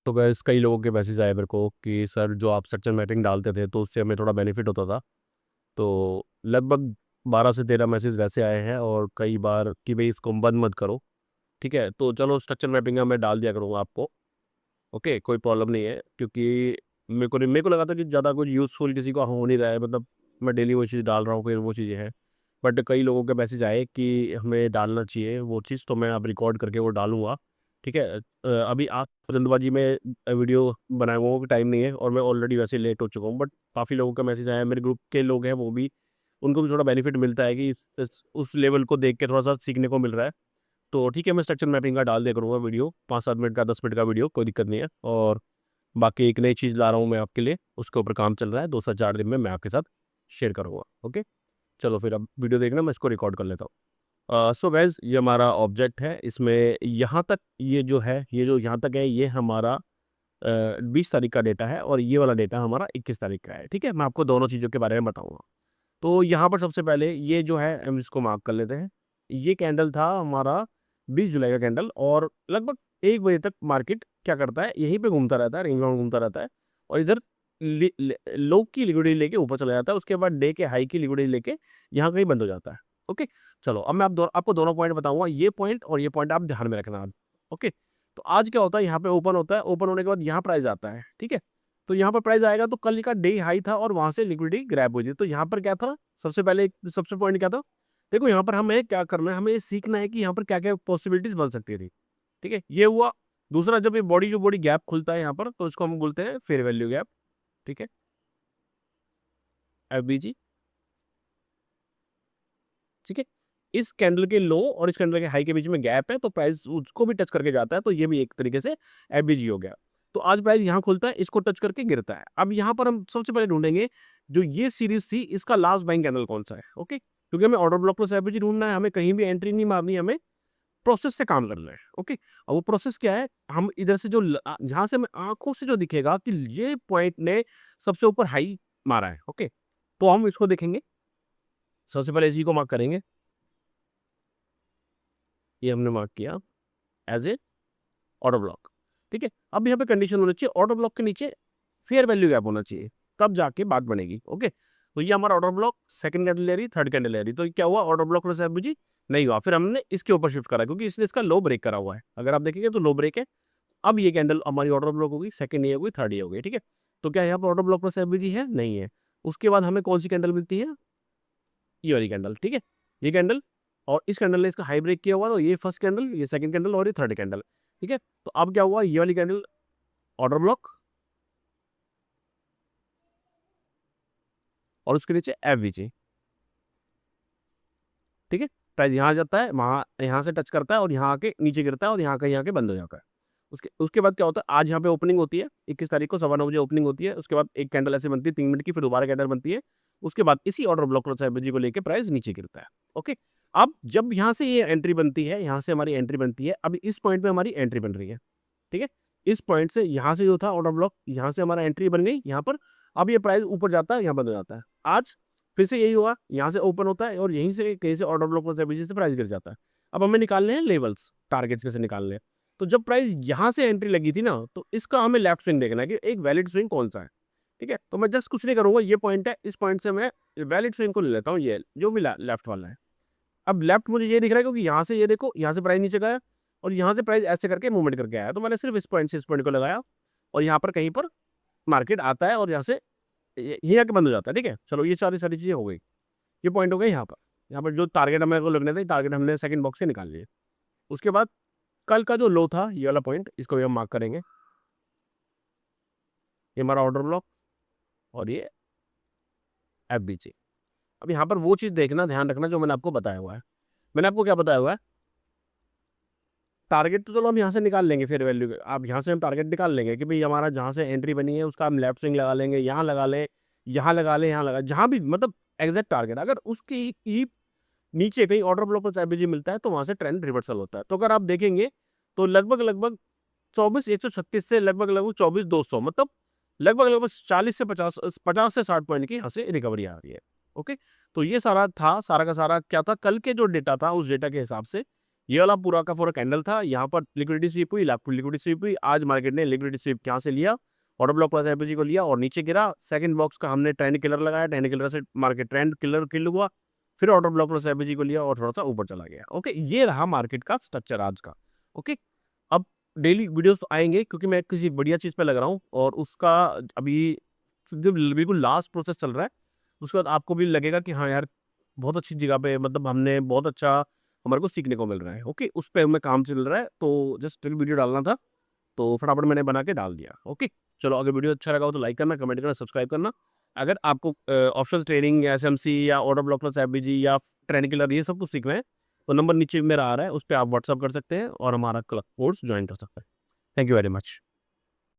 तो गैस कई लोगों के मैसेज आए मेरे को कि सर जो आप स्ट्रक्चर मैपिंग डालते थे तो उससे हमें थोड़ा बेनिफिट होता था। तो लगभग 12 से 13 मैसेज वैसे आए हैं और कई बार कि भाई इसको बंद मत करो। ठीक है, तो चलो स्ट्रक्चर मैपिंग का मैं डाल दिया करूँगा आपको। ओके, कोई प्रॉब्लम नहीं है, क्योंकि मेरे को लगा था कि ज़्यादा कुछ यूज़फुल किसी को हो नहीं रहा है, मतलब मैं डेली वो चीज़ डाल रहा हूँ, फिर वो चीज़ें हैं। बट कई लोगों के मैसेज आए कि हमें डालना चाहिए वो चीज़, तो मैं अब रिकॉर्ड करके वो डालूँगा। ठीक है, अभी आप जल्दबाजी में वीडियो बनाए हुए को टाइम नहीं है और मैं ऑलरेडी वैसे लेट हो चुका हूँ, बट काफ़ी लोगों का मैसेज आया है, मेरे ग्रुप के लोग हैं वो भी, उनको भी थोड़ा बेनिफिट मिलता है कि उस लेवल को देख के थोड़ा-सा सीखने को मिल रहा है। तो ठीक है, मैं स्ट्रक्चर मैपिंग का डाल दिया करूँगा वीडियो, 5-7 मिनट का, 10 मिनट का वीडियो, कोई दिक्कत नहीं है। और बाकी एक नई चीज़ ला रहा हूँ मैं आपके लिए, उसके ऊपर काम चल रहा है, 2 से 4 दिन में मैं आपके साथ शेयर करूँगा। ओके? चलो फिर अब वीडियो देखना, मैं इसको रिकॉर्ड कर लेता हूँ। सो गाइज़, ये हमारा ऑब्जेक्ट है, इसमें यहाँ तक ये जो है, ये जो यहाँ तक है, ये हमारा 20 तारीख का डेटा है और ये वाला डेटा हमारा 21 तारीख का है। ठीक है? मैं आपको दोनों चीज़ों के बारे में बताऊँगा। तो यहाँ पर सबसे पहले ये जो है हम इसको मार्क कर लेते हैं। ये कैंडल था हमारा 20 जुलाई का कैंडल और लगभग 1 बजे तक मार्केट क्या करता है, यहीं पे घूमता रहता है, रेंज बाउंड घूमता रहता है और इधर लो की लिक्विडिटी लेके ऊपर चला जाता है। उसके बाद डे के हाई की लिक्विडिटी लेके यहाँ कहीं बंद हो जाता है। ओके, चलो अब मैं आपको दोनों पॉइंट बताऊंगा, ये पॉइंट और ये पॉइंट आप ध्यान में रखना आज। ओके, तो आज क्या होता है, यहाँ पे ओपन होता है, ओपन होने के बाद यहाँ प्राइस आता है। ठीक है, तो यहाँ पर प्राइस आएगा तो कल का डे हाई था और वहाँ से लिक्विडिटी ग्रैब हुई थी। तो यहाँ पर क्या था, सबसे पॉइंट क्या था, देखो यहाँ पर हमें क्या करना है, हमें ये सीखना है कि यहाँ पर क्या-क्या पॉसिबिलिटीज़ बन सकती थी। ठीक है, ये हुआ। दूसरा, जब ये बॉडी गैप खुलता है यहाँ पर, तो इसको हम बोलते हैं फेयर वैल्यू गैप। ठीक है, एफबीजी। ठीक है, इस कैंडल के लो और इस कैंडल के हाई के बीच में गैप है, तो प्राइस उसको भी टच करके जाता है, तो ये भी एक तरीके से एफबीजी हो गया। तो आज प्राइस यहाँ खुलता है, इसको टच करके गिरता है। अब यहाँ पर हम सबसे पहले ढूंढेंगे, जो ये सीरीज थी, इसका लास्ट बाइंग कैंडल कौन सा है। ओके, क्योंकि हमें ऑर्डर ब्लॉक प्लस एफबीजी ढूंढना है, हमें कहीं भी एंट्री नहीं मारनी, हमें प्रोसेस से काम करना है। ओके, अब वो प्रोसेस क्या है, हम इधर से जहां से हमें आंखों से जो दिखेगा कि ये पॉइंट ने सबसे ऊपर हाई मारा है। ओके, तो हम इसको देखेंगे, सबसे पहले इसी को मार्क करेंगे। ये हमने मार्क किया एज ए ऑर्डर ब्लॉक। ठीक है, अब यहाँ पे कंडीशन होनी चाहिए, ऑर्डर ब्लॉक के नीचे फेयर वैल्यू गैप होना चाहिए, तब जाके बात बनेगी। ओके, तो ये हमारा ऑर्डर ब्लॉक, सेकंड कैंडल ले रही, थर्ड कैंडल ले रही, तो क्या हुआ, ऑर्डर ब्लॉक प्लस एफबीजी नहीं हुआ, फिर हमने इसके ऊपर शिफ्ट करा क्योंकि इसने इसका लो ब्रेक करा हुआ है। अगर आप देखेंगे तो लो ब्रेक है। अब ये कैंडल हमारी ऑर्डर ब्लॉक होगी, सेकंड ये हो गई, थर्ड ये हो गई। ठीक है, तो क्या यहाँ पर ऑर्डर ब्लॉक प्लस एफबीजी है, नहीं है। उसके बाद हमें कौन सी कैंडल मिलती है, ये वाली कैंडल। ठीक है, ये कैंडल और इस कैंडल ने इसका हाई ब्रेक किया हुआ, तो ये फर्स्ट कैंडल, ये सेकंड कैंडल और ये थर्ड कैंडल। ठीक है, तो अब क्या हुआ, ये वाली कैंडल ऑर्डर ब्लॉक और उसके नीचे एफवीजी। ठीक है, प्राइस यहाँ जाता है, वहाँ यहाँ से टच करता है और यहाँ आके नीचे गिरता है और यहाँ के बंद हो जाता है। उसके उसके बाद क्या होता है, आज यहाँ पे ओपनिंग होती है, 21 तारीख को 9:15 बजे ओपनिंग होती है। उसके बाद एक कैंडल ऐसे बनती है 3 मिनट की, फिर दोबारा कैंडल बनती है। उसके बाद इसी ऑर्डर ब्लॉक प्लस एफवीजी को लेके प्राइस नीचे गिरता है। ओके, अब जब यहाँ से ये एंट्री बनती है, यहाँ से हमारी एंट्री बनती है, अब इस पॉइंट पे हमारी एंट्री बन रही है। ठीक है, इस पॉइंट से यहाँ से जो था ऑर्डर ब्लॉक, यहाँ से हमारा एंट्री बन गई यहाँ पर। अब ये प्राइस ऊपर जाता है, यहाँ बंद हो जाता है। आज फिर से यही हुआ, यहाँ से ओपन होता है और यहीं से कहीं से ऑर्डर ब्लॉक एफबीजी से प्राइस गिर जाता है। अब हमें निकालने हैं लेवल्स, टारगेट्स कैसे निकालने हैं। तो जब प्राइस यहाँ से एंट्री लगी थी ना, तो इसका हमें लेफ्ट स्विंग देखना है कि एक वैलिड स्विंग कौन सा है। ठीक है, तो मैं जस्ट कुछ नहीं करूंगा, ये पॉइंट है, इस पॉइंट से मैं वैलिड स्विंग को ले लेता हूँ, ये जो भी लेफ्ट वाला है। अब लेफ्ट मुझे ये दिख रहा है क्योंकि यहाँ से ये देखो, यहाँ से प्राइस नीचे गया और यहाँ से प्राइस ऐसे करके मूवमेंट करके आया, तो मैंने सिर्फ इस पॉइंट से इस पॉइंट को लगाया और यहाँ पर कहीं पर मार्केट आता है और यहाँ से ये आके बंद हो जाता है। ठीक है, चलो ये सारी सारी चीज़ें हो गई, ये पॉइंट हो गए यहाँ पर। यहाँ पर जो टारगेट हमें को लगने थे, टारगेट हमने सेकंड बॉक्स से निकाल लिए। उसके बाद कल का जो लो था, ये वाला पॉइंट, इसको भी हम मार्क करेंगे। ये हमारा ऑर्डर ब्लॉक और ये एफबीजी। अब यहाँ पर वो चीज़ देखना, ध्यान रखना जो मैंने आपको बताया हुआ है। मैंने आपको क्या बताया हुआ है, टारगेट तो चलो हम यहाँ से निकाल लेंगे, फेयर वैल्यू आप यहाँ से हम टारगेट निकाल लेंगे कि भाई हमारा जहाँ से एंट्री बनी है उसका हम लेफ्ट स्विंग लगा लेंगे, यहाँ लगा लें, यहाँ लगा लें, यहाँ लगा, जहाँ भी मतलब एग्जैक्ट टारगेट। अगर उसके ही नीचे कहीं ऑर्डर ब्लॉक पर एवरेज मिलता है तो वहाँ से ट्रेंड रिवर्सल होता है। तो अगर आप देखेंगे तो लगभग लगभग 24,136 से लगभग लगभग 24,200, मतलब लगभग लगभग 40 से 50, 50 से 60 पॉइंट की यहाँ से रिकवरी आ रही है। ओके, तो ये सारा था, सारा का सारा क्या था, कल के जो डेटा था उस डेटा के हिसाब से ये वाला पूरा का पूरा कैंडल था, यहाँ पर लिक्विडिटी स्वीप हुई, लिक्विडिटी स्वीप हुई, आज मार्केट ने लिक्विडिटी स्वीप यहाँ से लिया, ऑर्डर ब्लॉक प्लस एफबीजी को लिया और नीचे गिरा। सेकंड बॉक्स का हमने ट्रेंड किलर लगाया, ट्रेंड किलर से मार्केट ट्रेंड किलर किल हुआ, फिर ऑर्डर ब्लॉक प्लस एफबीजी को लिया और थोड़ा सा ऊपर चला गया। ओके, ये रहा मार्केट का स्ट्रक्चर आज का। ओके, अब डेली वीडियोस आएंगे क्योंकि मैं किसी बढ़िया चीज़ पे लग रहा हूँ और उसका अभी जो बिल्कुल लास्ट प्रोसेस चल रहा है, उसके बाद आपको भी लगेगा कि हाँ यार, बहुत अच्छी जगह पे, मतलब हमने बहुत अच्छा हमारे को सीखने को मिल रहा है। ओके, उस पे हमें काम चल रहा है, तो जस्ट वीडियो डालना था, तो फटाफट मैंने बना के डाल दिया। ओके, चलो, अगर वीडियो अच्छा लगा हो तो लाइक करना, कमेंट करना, सब्सक्राइब करना। अगर आपको ऑप्शंस ट्रेडिंग, एसएमसी या ऑर्डर ब्लॉक प्लस एफबीजी या ट्रेंड किलर ये सब कुछ सीखना है, तो नंबर नीचे मेरा आ रहा है, उस पर आप व्हाट्सअप कर सकते हैं और हमारा कोर्स ज्वाइन कर सकते हैं। Thank you very much.